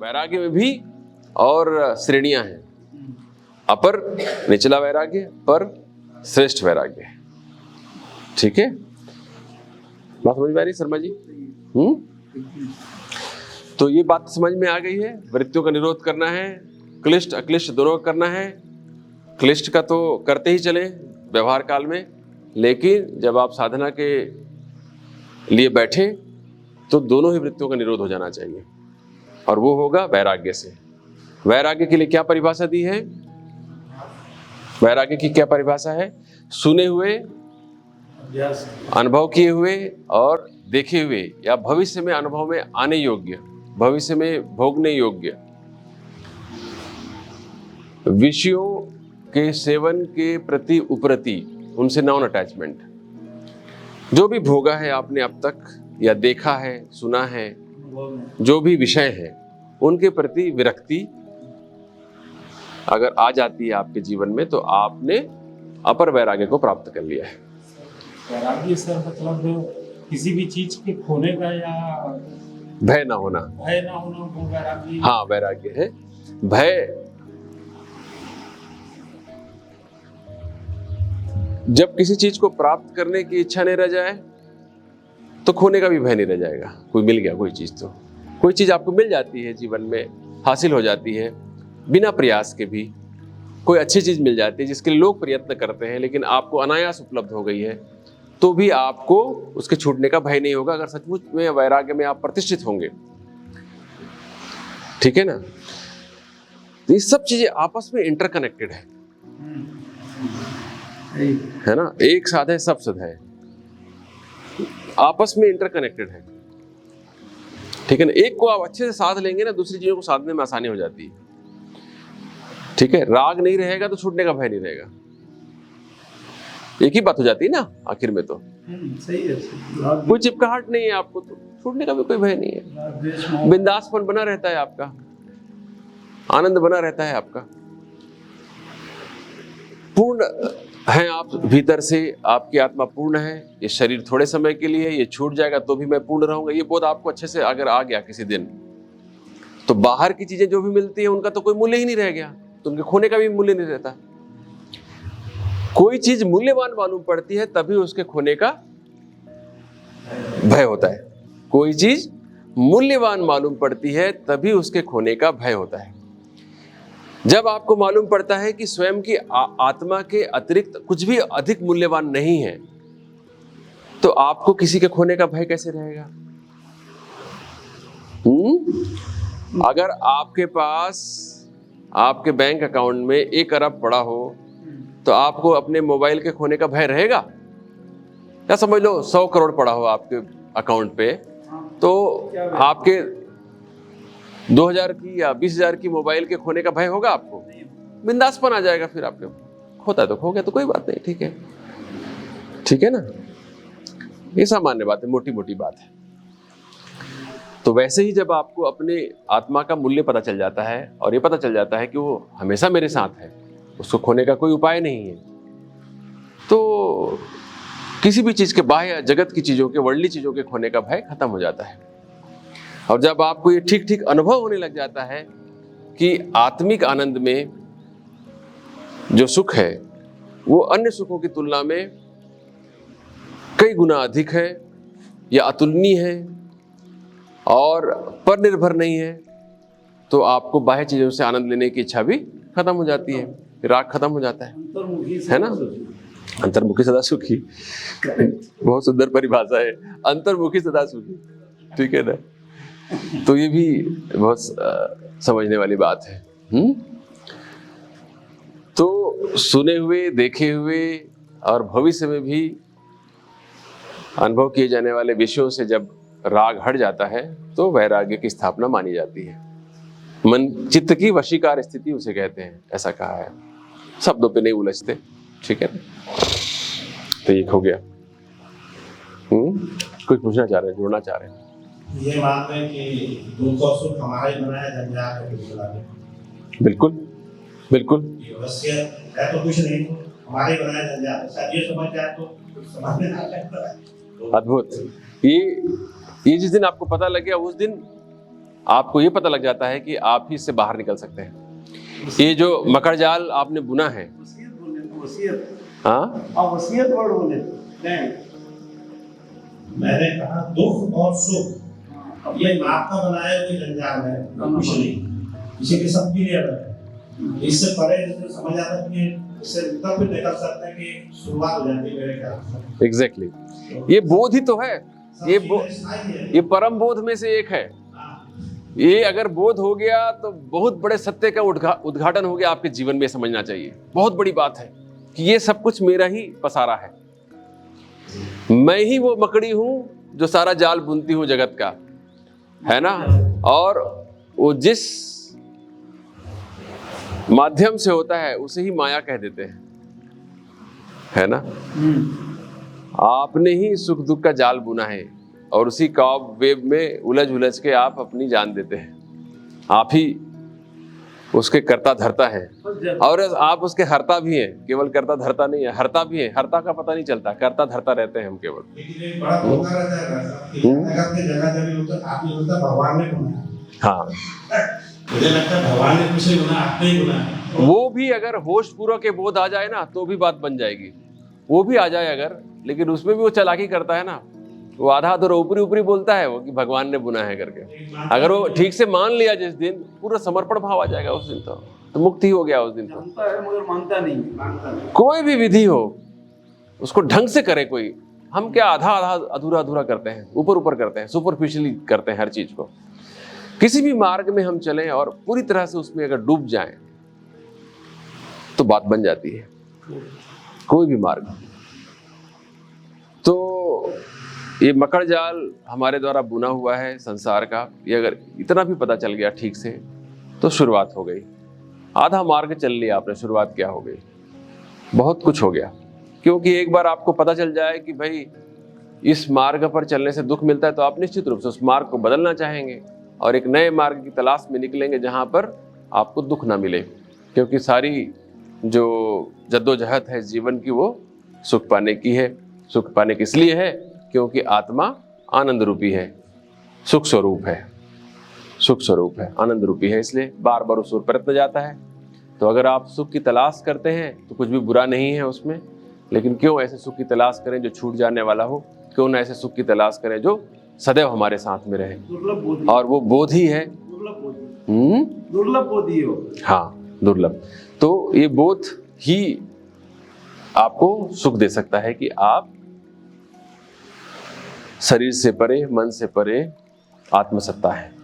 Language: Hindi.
वैराग्य में भी और श्रेणियां हैं, अपर निचला वैराग्य, पर श्रेष्ठ वैराग्य। ठीक है, बात समझ में आ रही शर्मा जी? तो ये बात समझ में आ गई है। वृत्तियों का निरोध करना है, क्लिष्ट अक्लिष्ट दोनों करना है। क्लिष्ट का तो करते ही चले व्यवहार काल में, लेकिन जब आप साधना के लिए बैठे तो दोनों ही वृत्तियों का निरोध हो जाना चाहिए, और वो होगा वैराग्य से। वैराग्य के लिए क्या परिभाषा दी है? वैराग्य की क्या परिभाषा है? सुने हुए, अनुभव किए हुए और देखे हुए, या भविष्य में अनुभव में आने योग्य, भविष्य में भोगने योग्य विषयों के सेवन के प्रति उपरति, उनसे नॉन अटैचमेंट। जो भी भोगा है आपने अब तक, या देखा है, सुना है, जो भी विषय है, उनके प्रति विरक्ति अगर आ जाती है आपके जीवन में, तो आपने अपर वैराग्य को प्राप्त कर लिया है। वैराग्य सर मतलब किसी भी चीज के खोने का या भय ना होना, वो वैराग्य। हाँ, वैराग्य है। भय, जब किसी चीज को प्राप्त करने की इच्छा नहीं रह जाए तो खोने का भी भय नहीं रह जाएगा। कोई मिल गया, कोई चीज, तो कोई चीज आपको मिल जाती है, जीवन में हासिल हो जाती है बिना प्रयास के भी। कोई अच्छी चीज मिल जाती है जिसके लिए लोग प्रयत्न करते हैं, लेकिन आपको अनायास उपलब्ध हो गई है, तो भी आपको उसके छूटने का भय नहीं होगा, अगर सचमुच में वैराग्य में आप प्रतिष्ठित होंगे। ठीक है ना? तो ये सब चीजें आपस में इंटरकनेक्टेड है ना? एक साथ है, सब सद है, आपस में इंटरकनेक्टेड है। ठीक है ना? एक को आप अच्छे से साध लेंगे ना, दूसरी चीजों को साधने में आसानी हो जाती है। ठीक है, राग नहीं रहेगा तो छूटने का भय नहीं रहेगा। एक ही बात हो जाती है ना आखिर में, तो सही है। कोई चिपकाहट नहीं है आपको, तो छूटने का भी कोई भय नहीं है। बिंदासपन बना रहता है आपका, आनंद बना रहता है आपका। पूर्ण है आप भीतर से, आपकी आत्मा पूर्ण है। ये शरीर थोड़े समय के लिए है, ये छूट जाएगा तो भी मैं पूर्ण रहूंगा। ये बोध आपको अच्छे से अगर आ गया किसी दिन, तो बाहर की चीजें जो भी मिलती है उनका तो कोई मूल्य ही नहीं रह गया, तो उनके खोने का भी मूल्य नहीं रहता। कोई चीज मूल्यवान मालूम पड़ती है तभी उसके खोने का भय होता है। कोई चीज मूल्यवान मालूम पड़ती है तभी उसके खोने का भय होता है। जब आपको मालूम पड़ता है कि स्वयं की आत्मा के अतिरिक्त कुछ भी अधिक मूल्यवान नहीं है, तो आपको किसी के खोने का भय कैसे रहेगा? अगर आपके पास, आपके बैंक अकाउंट में 1 अरब पड़ा हो, तो आपको अपने मोबाइल के खोने का भय रहेगा? या समझ लो 100 करोड़ पड़ा हो आपके अकाउंट पे, तो आपके 2000 की या 20,000 की मोबाइल के खोने का भय होगा आपको? बिंदासपन आ जाएगा फिर आपके। होता है तो खो गया तो कोई बात नहीं, ठीक है। ठीक है ना? ये सामान्य बात है, मोटी मोटी बात है। तो वैसे ही जब आपको अपने आत्मा का मूल्य पता चल जाता है, और ये पता चल जाता है कि वो हमेशा मेरे साथ है, उसको खोने का कोई उपाय नहीं है, तो किसी भी चीज के, बाह्य जगत की चीजों के, वर्ldly चीजों के खोने का भय खत्म हो जाता है। और जब आपको ये ठीक ठीक अनुभव होने लग जाता है कि आत्मिक आनंद में जो सुख है वो अन्य सुखों की तुलना में कई गुना अधिक है, या अतुलनीय है, और पर निर्भर नहीं है, तो आपको बाह्य चीजों से आनंद लेने की इच्छा भी खत्म हो जाती है, राग खत्म हो जाता है ना? अंतर्मुखी सदा सुखी, बहुत सुंदर परिभाषा है, अंतर्मुखी सदा सुखी। ठीक है ना? तो ये भी बहुत समझने वाली बात है। तो सुने हुए, देखे हुए और भविष्य में भी अनुभव किए जाने वाले विषयों से जब राग हट जाता है, तो वैराग्य की स्थापना मानी जाती है। मन चित्त की वशीकार स्थिति उसे कहते हैं, ऐसा कहा है, शब्दों पे नहीं उलझते। ठीक है ना? तो ये हो गया। कुछ पूछना चाह रहे हैं, जोड़ना चाह रहे हैं? ये मानते हैं कि दुख और सुख हमारा ही बनाया जंजाल है। बिल्कुल बिल्कुल है, तो कुछ नहीं, हमारे बनाया जंजाल। ये समझ जाए तो समझ में आ जाता है। अद्भुत। ये जिस दिन आपको पता लग गया, उस दिन आपको ये पता लग जाता है कि आप ही इससे बाहर निकल सकते हैं। ये जो मकर जाल आपने बुना है, वसीयत बोले तो वसीयत, हाँ, आप वसीयत वर्ड बोले नहीं, मैंने कहा दुख और सुख ये आपका बनाया हुआ जंजाल है, कुछ नहीं, इसी के सब भी नहीं। इससे परे समझ आता है कि इससे तब भी निकल सकते हैं कि शुरुआत हो जाती है मेरे ख्याल से। एग्जैक्टली, ये बोध ही तो है, ये परम बोध में से एक है। ये अगर बोध हो गया तो बहुत बड़े सत्य का उद्घाटन हो गया आपके जीवन में, समझना चाहिए। बहुत बड़ी बात है कि ये सब कुछ मेरा ही पसारा है, मैं ही वो मकड़ी हूं जो सारा जाल बुनती हूं जगत का, है ना। और वो जिस माध्यम से होता है उसे ही माया कह देते हैं, है ना। आपने ही सुख दुख का जाल बुना है और उसी कॉब वेब में उलझ उलझ के आप अपनी जान देते हैं। आप ही उसके कर्ता धर्ता है और आप उसके हरता भी हैं। केवल कर्ता धर्ता नहीं है, हरता भी है। हरता का पता नहीं चलता, कर्ता धर्ता रहते हैं हम केवल। लेकिन एक बड़ा धोखा रहता है कि जगह जगह होता आपने बोलता भगवान ने बनाया। हाँ, मुझे लगता है भगवान ने कुछ नहीं बनाया, आपने ही बनाया। वो भी अगर होश पूर्वक के बोध आ जाए ना तो भी बात बन जाएगी। वो भी आ जाए अगर, लेकिन उसमें भी वो चालाकी करता है ना, वो आधा अधूरा ऊपरी ऊपरी बोलता है वो कि भगवान ने बुना है करके। अगर वो ठीक से मान लिया जिस दिन, पूरा समर्पण भाव आ जाएगा उस दिन, तो मुक्ति हो गया उस दिन। तो जानता है मगर मानता नहीं। कोई भी विधि हो उसको ढंग से करे कोई। हम क्या आधा आधा अधूरा अधूरा करते हैं, ऊपर ऊपर करते हैं, सुपरफिशियली करते हैं हर चीज को। किसी भी मार्ग में हम चलें और पूरी तरह से उसमें अगर डूब जाएं तो बात बन जाती है, कोई भी मार्ग। तो ये मकर जाल हमारे द्वारा बुना हुआ है संसार का, ये अगर इतना भी पता चल गया ठीक से तो शुरुआत हो गई। आधा मार्ग चल लिया आपने, शुरुआत क्या हो गई, बहुत कुछ हो गया। क्योंकि एक बार आपको पता चल जाए कि भाई इस मार्ग पर चलने से दुख मिलता है तो आप निश्चित रूप से उस मार्ग को बदलना चाहेंगे और एक नए मार्ग की तलाश में निकलेंगे जहां पर आपको दुख ना मिले। क्योंकि सारी जो जद्दोजहद है जीवन की वो सुख पाने की है। सुख पाने की इसलिए है क्योंकि आत्मा आनंद रूपी है, सुख स्वरूप है, सुख स्वरूप है, आनंद रूपी है, इसलिए बार बार उस ओर प्रयत्न जाता है। तो अगर आप सुख की तलाश करते हैं तो कुछ भी बुरा नहीं है उसमें, लेकिन क्यों ऐसे सुख की तलाश करें जो छूट जाने वाला हो। क्यों ना ऐसे सुख की तलाश करें जो सदैव हमारे साथ में रहे, और वो बोध ही है, दुर्लभ बोध ही हो। हाँ, दुर्लभ। तो ये बोध ही आपको सुख दे सकता है कि आप शरीर से परे, मन से परे आत्मसत्ता है।